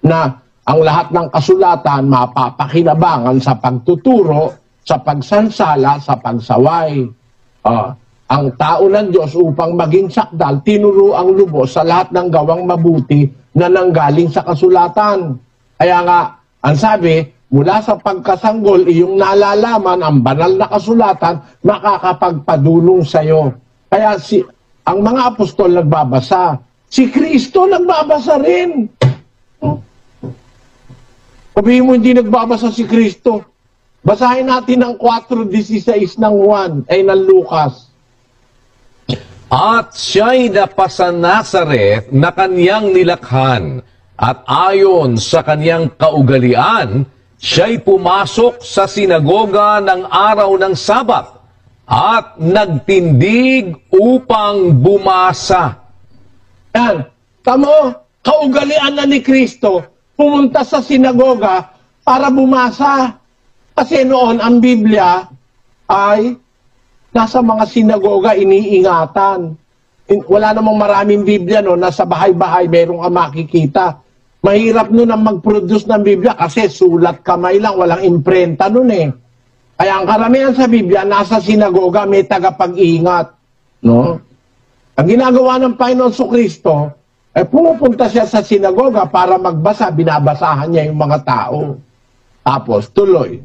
na ang lahat ng kasulatan mapapakinabangan sa pagtuturo, sa pagsansala, sa pagsaway. Ang tao ng Diyos upang maging sakdal, tinuro ang lubos sa lahat ng gawang mabuti na nanggaling sa kasulatan. Kaya nga, ang sabi, mula sa pagkasanggol, iyong nalalaman ang banal na kasulatan, makakapagpadulong sa iyo. Kaya ang mga apostol nagbabasa, si Kristo nagbabasa rin. Sabihin mo hindi nagbabasa si Kristo. Basahin natin ang 4:16 ng Lucas. At siya'y napasa Nazaret na kanyang nilakhan, at ayon sa kanyang kaugalian, siya'y pumasok sa sinagoga ng araw ng Sabat at nagtindig upang bumasa. Yan. Tamo, kaugalian na ni Kristo, pumunta sa sinagoga para bumasa. Kasi noon ang Biblia ay nasa mga sinagoga iniingatan. Wala namang maraming Biblia, no? Nasa bahay-bahay meron ka makikita. Mahirap nun ang mag-produce ng Biblia kasi sulat kamay lang, walang imprenta nun eh. Kaya ang karamihan sa Biblia, nasa sinagoga may tagapag-ingat. No? Ang ginagawa ng Panginoon Kristo, pumupunta siya sa sinagoga para magbasa, binabasahan niya yung mga tao. Tapos, tuloy.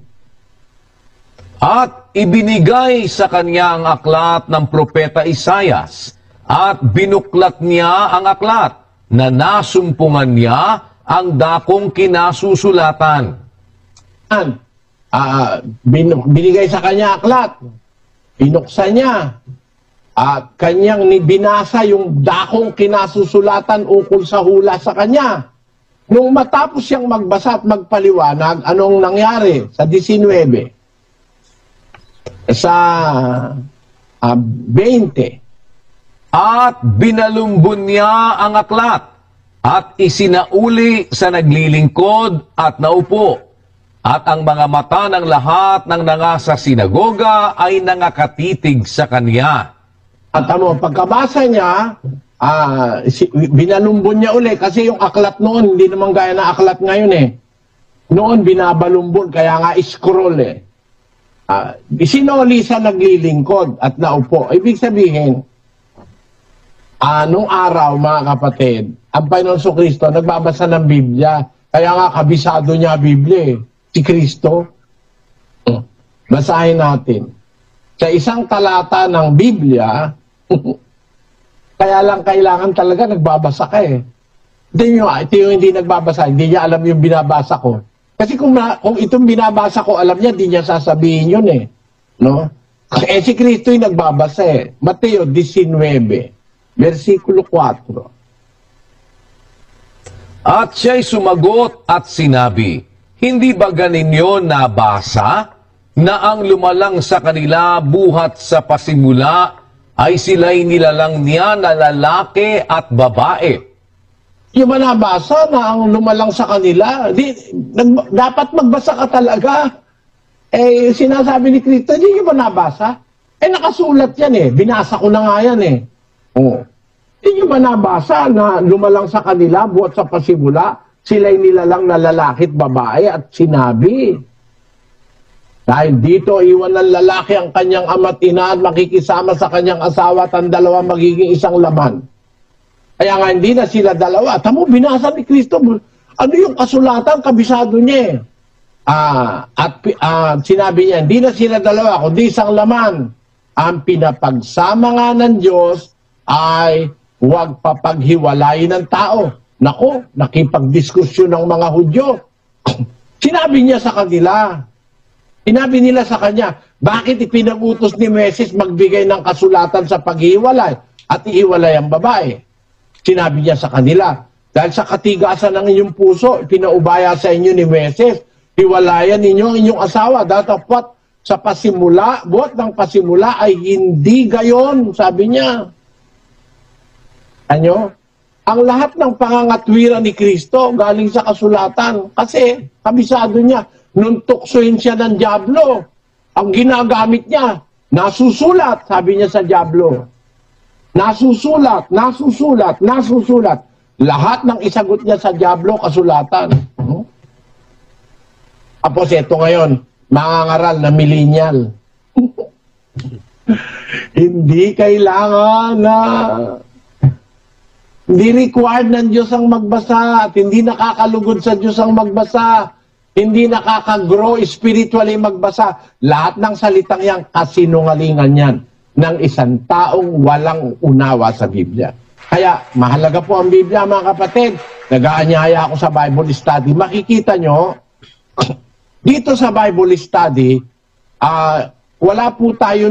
At ibinigay sa kanya ang aklat ng propeta Isayas, at binuklat niya ang aklat, na nasumpungan niya ang dakong kinasusulatan. Binigay sa kanya aklat, binuksan niya, at kanyang binasa yung dakong kinasusulatan ukol sa hula sa kanya. Nung matapos siyang magbasa at magpaliwanag, anong nangyari sa 19? Sa 20. At binalumbon niya ang aklat, at isinauli sa naglilingkod at naupo. At ang mga mata ng lahat ng nangasa sinagoga ay nangakatitig sa kanya. At pagkabasa niya, binalumbon niya uli kasi yung aklat noon, hindi naman gaya na aklat ngayon eh. Noon binabalumbon, kaya nga scroll eh. Sinoli sa naglilingkod at naupo. Ibig sabihin, nung araw, mga kapatid, ang Panginoon Kristo nagbabasa ng Biblia. Kaya nga, kabisado niya Biblia eh. Si Kristo. Basahin natin. Sa isang talata ng Biblia, kaya lang kailangan talaga nagbabasa ka eh. Ito yung hindi nagbabasa, hindi niya alam yung binabasa ko. Kasi kung itong binabasa ko, alam niya, di niya sasabihin yun eh. No? Si Kristo yung nagbabasa eh. Mateo 19, versikulo 4. At siya'y sumagot at sinabi, hindi ba ganinyo nabasa na ang lumalang sa kanila buhat sa pasimula ay sila'y nilalang niya na lalaki at babae? Yung nabasa na ang lumalang sa kanila, dapat magbasa ka talaga. Sinasabi ni Kristo, hindi nyo ba nabasa? Nakasulat yan eh. Binasa ko na nga yan eh. Hindi nyo ba nabasa na lumalang sa kanila, buhat sa pasimula, sila'y nilalang na lalaki at babae at sinabi. Dahil dito, iwan ng lalaki ang kanyang ama't ina at makikisama sa kanyang asawa at ang dalawa magiging isang laman. Kaya nga hindi na sila dalawa. Tamo, binasa ni Kristo. Ano yung kasulatan? Kabisado niya eh. Sinabi niya, hindi na sila dalawa, kundi isang laman. Ang pinapagsama nga ng Diyos ay huwag papaghiwalayin ng tao. Nako, nakipagdiskusyon ng mga Hudyo. Sinabi niya sa kanila, sinabi nila sa kanya, bakit ipinag-utos ni Moises magbigay ng kasulatan sa paghiwalay at ihiwalay ang babae? Sinabi niya sa kanila, dahil sa katigasan ng inyong puso, pinaubaya sa inyo ni Moises, hiwalayan ninyo ang inyong asawa, datapwat sa pasimula, buhat ng pasimula ay hindi gayon, sabi niya. Ano? Ang lahat ng pangangatwiran ni Kristo galing sa kasulatan. Kasi, kabisado niya, nung tuksohin siya ng dyablo, ang ginagamit niya, nasusulat, sabi niya sa dyablo. Nasusulat, nasusulat, nasusulat. Lahat ng isagot niya sa dyablo, kasulatan. Tapos ito ngayon, mangangaral na millennial. Hindi kailangan na hindi required ng Diyos ang magbasa at hindi nakakalugod sa Diyos ang magbasa. Hindi nakaka-grow spiritually magbasa. Lahat ng salitang yan, kasinungalingan yan ng isang taong walang unawa sa Biblia. Kaya, mahalaga po ang Biblia, mga kapatid. Nag-aanyaya ako sa Bible study. Makikita nyo, dito sa Bible study, wala po tayo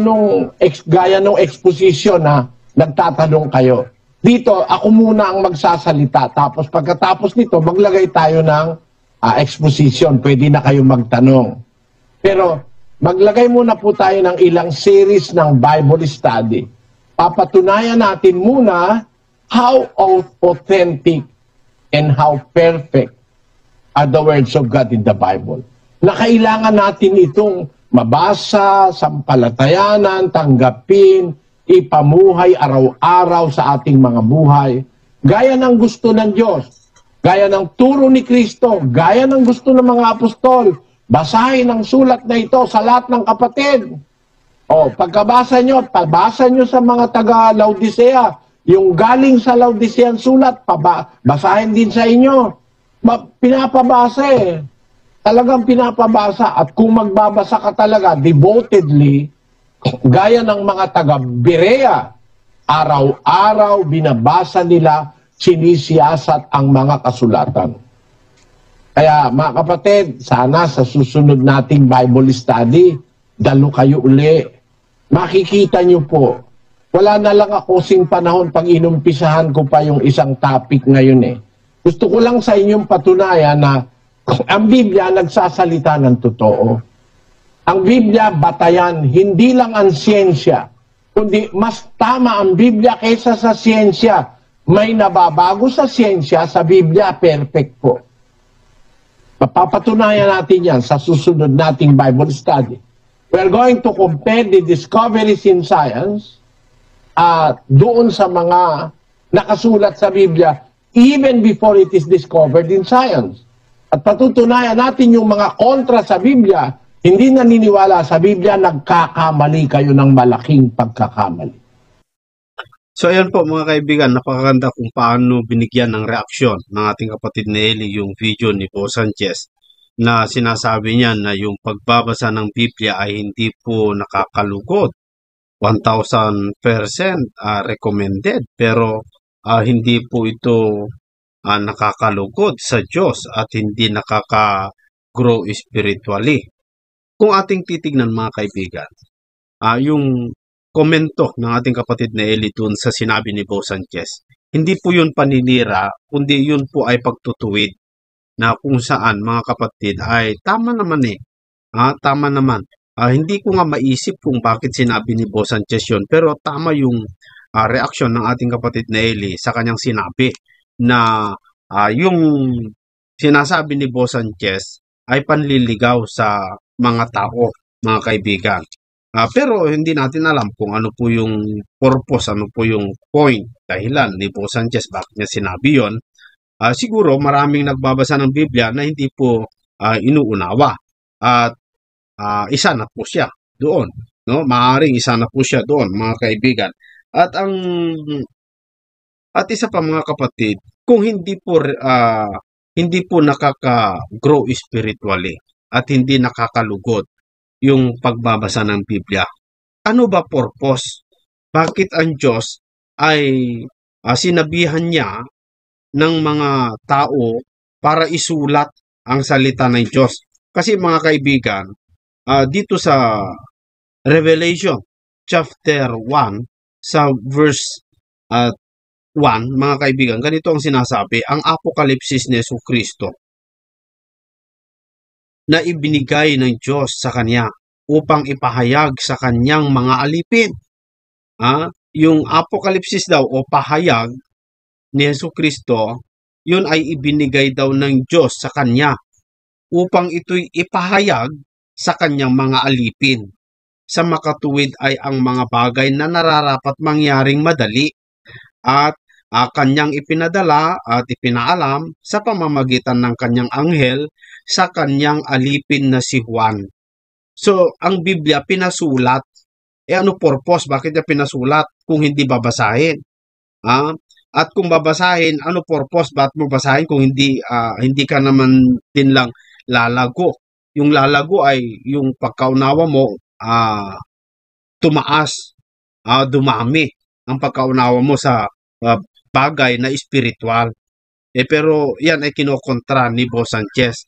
gaya nung exposition na nagtatanong kayo. Dito, ako muna ang magsasalita. Tapos pagkatapos nito, maglagay tayo ng exposition. Pwede na kayo magtanong. Pero maglagay muna po tayo ng ilang series ng Bible study. Papatunayan natin muna how authentic and how perfect are the words of God in the Bible. Na kailangan natin itong mabasa, sampalatayanan, tanggapin, ipamuhay araw-araw sa ating mga buhay. Gaya ng gusto ng Diyos, gaya ng turo ni Kristo, gaya ng gusto ng mga apostol. Basahin ang sulat na ito sa lahat ng kapatid. Pagkabasa nyo, pabasa nyo sa mga taga-Laodicea. Yung galing sa Laodicean sulat, basahin din sa inyo. Pinapabasa eh. Talagang pinapabasa. At kung magbabasa ka talaga, devotedly, gaya ng mga taga-Berea, araw-araw binabasa nila, sinisiyasat ang mga kasulatan. Kaya mga kapatid, sana sa susunod nating Bible study, dalo kayo uli. Makikita nyo po, wala na lang ako sing panahon pag inumpisahan ko pa yung isang topic ngayon eh. Gusto ko lang sa inyong patunayan na ang Biblia nagsasalita ng totoo. Ang Biblia, batayan, hindi lang ang siyensya, kundi mas tama ang Biblia kaysa sa siyensya. May nababago sa siyensya, sa Biblia, perfect po. Mapapatunayan natin yan sa susunod nating Bible study. We're going to compare the discoveries in science doon sa mga nakasulat sa Biblia even before it is discovered in science. At patutunayan natin yung mga kontra sa Biblia. Hindi naniniwala sa Biblia, nagkakamali kayo ng malaking pagkakamali. So ayan po mga kaibigan, napakaganda kung paano binigyan ng reaksyon ng ating kapatid na Eli yung video ni Bo Sanchez na sinasabi niya na yung pagbabasa ng Biblia ay hindi po nakakalugod. 1,000% recommended pero hindi po ito nakakalugod sa Diyos at hindi nakaka-grow spiritually. Kung ating titignan mga kaibigan, yung komento ng ating kapatid na Eli dun sa sinabi ni Bo Sanchez, hindi po yun paninira, kundi yun po ay pagtutuwid na kung saan mga kapatid ay tama naman eh. Tama naman. Hindi ko nga maisip kung bakit sinabi ni Bo Sanchez yun, pero tama yung reaksyon ng ating kapatid na Eli sa kanyang sinabi na yung sinasabi ni Bo Sanchez ay panliligaw sa mga tao, mga kaibigan. Pero hindi natin alam kung ano po yung purpose, ano po yung point, dahilan ni Bo Sanchez bakit niya sinabi yun. Siguro maraming nagbabasa ng Biblia na hindi po inuunawa. At isa na po siya doon. No? Maaaring isa na po siya doon, mga kaibigan. At isa pa mga kapatid, kung hindi po nakaka-grow spiritually at hindi nakakalugod yung pagbabasa ng Biblia, ano ba purpose? Bakit ang Diyos ay sinabihan niya ng mga tao para isulat ang salita ng Diyos? Kasi mga kaibigan, dito sa Revelation chapter 1 sa verse 1, mga kaibigan, ganito ang sinasabi, ang apokalipsis ni Jesucristo na ibinigay ng Diyos sa Kanya upang ipahayag sa Kanyang mga alipin. Yung apokalipsis daw o pahayag ni Jesucristo, yun ay ibinigay daw ng Diyos sa Kanya upang ito'y ipahayag sa Kanyang mga alipin. Sa makatuwid ay ang mga bagay na nararapat mangyaring madali at kanyang ipinadala at ipinaalam sa pamamagitan ng kanyang anghel sa kanyang alipin na si Juan. So, ang Biblia pinasulat. Ano purpose? Bakit niya pinasulat kung hindi babasahin? At kung babasahin, ano purpose? Bakit mo basahin kung hindi ka naman din lang lalago? Yung lalago ay yung pagkaunawa mo tumaas, dumami ang pagkaunawa mo sa bagay na espiritual. Pero yan ay kinokontra ni Bo Sanchez.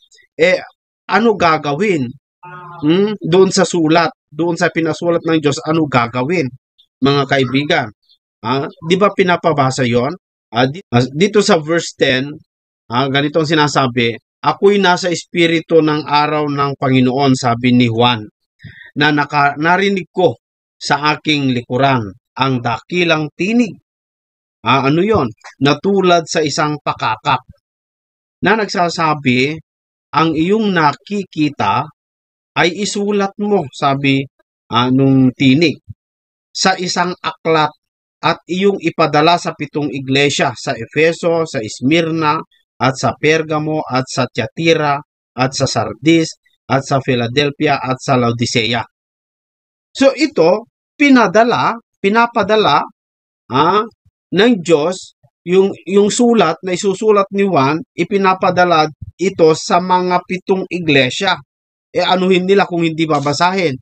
Ano gagawin? Doon sa sulat, doon sa pinasulat ng Diyos, ano gagawin, mga kaibigan? Di ba pinapabasa yon? Dito sa verse 10, ganito ang sinasabi, ako'y nasa espiritu ng araw ng Panginoon, sabi ni Juan, na narinig ko sa aking likuran ang dakilang tinig. Ano yon? Natulad sa isang pakakak na nagsasabi, ang iyong nakikita ay isulat mo, sabi nung tinig, sa isang aklat at iyong ipadala sa 7 iglesia, sa Efeso, sa Esmirna, at sa Pergamo, at sa Tiatira, at sa Sardis, at sa Philadelphia, at sa Laodicea. So ito, pinapadala ng Diyos, yung sulat na isusulat ni Juan, ipinapadala ito sa mga 7 iglesia. Anuhin nila kung hindi babasahin?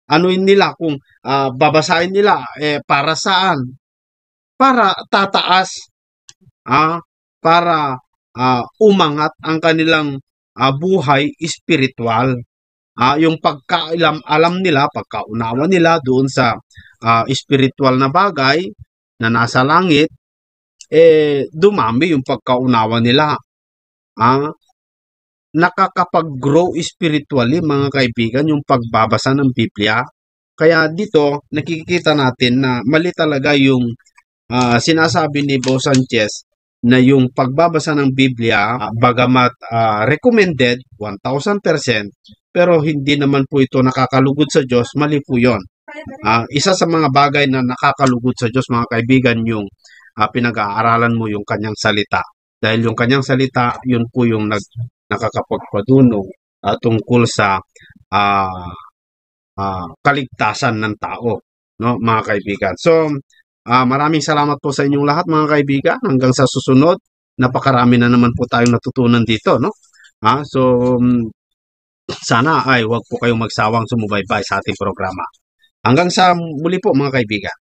Anuhin nila kung babasahin nila? Para saan? Para tataas. Para umangat ang kanilang buhay espiritual. Yung alam nila, pagkaunawa nila doon sa espiritual na bagay na nasa langit, dumami yung pagkaunawa nila. Nakakapag-grow spiritually, mga kaibigan, yung pagbabasa ng Biblia. Kaya dito, nakikita natin na mali talaga yung sinasabi ni Bo Sanchez na yung pagbabasa ng Biblia, bagamat recommended 1,000%, pero hindi naman po ito nakakalugod sa Diyos, mali po yun. Isa sa mga bagay na nakakalugod sa Diyos, mga kaibigan, yung pinag-aaralan mo yung kanyang salita. Dahil yung kanyang salita, yun po yung nakakapagpadunong tungkol sa kaligtasan ng tao, no, mga kaibigan. So, maraming salamat po sa inyong lahat, mga kaibigan. Hanggang sa susunod, napakarami na naman po tayong natutunan dito, no? So, sana ay huwag po kayong magsawang sumubaybay sa ating programa. Hanggang sa muli po, mga kaibigan.